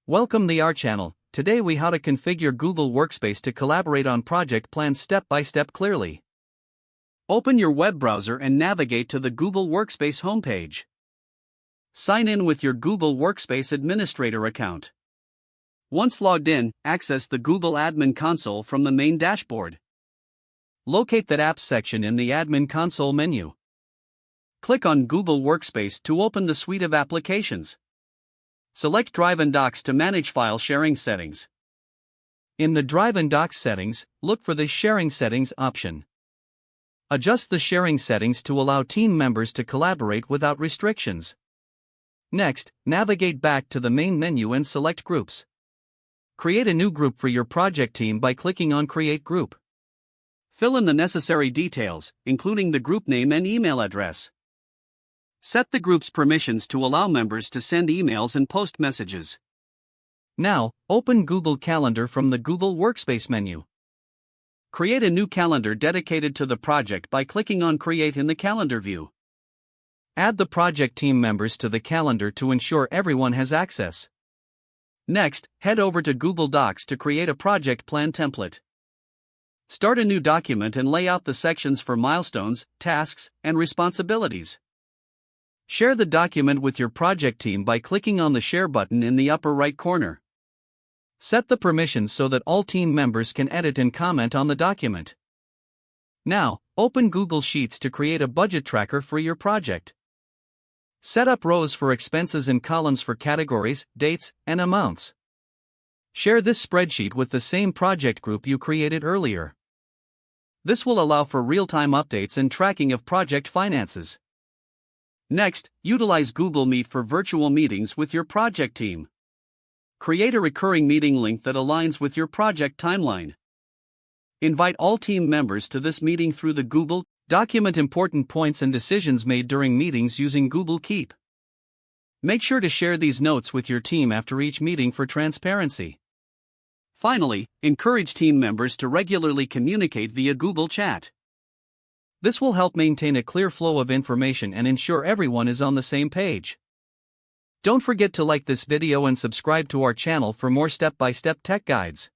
Welcome to our channel. Today we how to configure Google Workspace to collaborate on project plans step by step clearly. Open your web browser and navigate to the Google Workspace homepage. Sign in with your Google Workspace administrator account. Once logged in, access the Google Admin Console from the main dashboard. Locate that Apps section in the Admin Console menu. Click on Google Workspace to open the suite of applications. Select Drive and Docs to manage file sharing settings. In the Drive and Docs settings, look for the Sharing Settings option. Adjust the sharing settings to allow team members to collaborate without restrictions. Next, navigate back to the main menu and select Groups. Create a new group for your project team by clicking on Create Group. Fill in the necessary details, including the group name and email address. Set the group's permissions to allow members to send emails and post messages. Now, open Google Calendar from the Google Workspace menu. Create a new calendar dedicated to the project by clicking on Create in the Calendar view. Add the project team members to the calendar to ensure everyone has access. Next, head over to Google Docs to create a project plan template. Start a new document and lay out the sections for milestones, tasks, and responsibilities. Share the document with your project team by clicking on the Share button in the upper right corner. Set the permissions so that all team members can edit and comment on the document. Now, open Google Sheets to create a budget tracker for your project. Set up rows for expenses and columns for categories, dates, and amounts. Share this spreadsheet with the same project group you created earlier. This will allow for real-time updates and tracking of project finances. Next, utilize Google Meet for virtual meetings with your project team. Create a recurring meeting link that aligns with your project timeline. Invite all team members to this meeting through the Google. Document important points and decisions made during meetings using Google Keep. Make sure to share these notes with your team after each meeting for transparency. Finally, encourage team members to regularly communicate via Google Chat. This will help maintain a clear flow of information and ensure everyone is on the same page. Don't forget to like this video and subscribe to our channel for more step-by-step tech guides.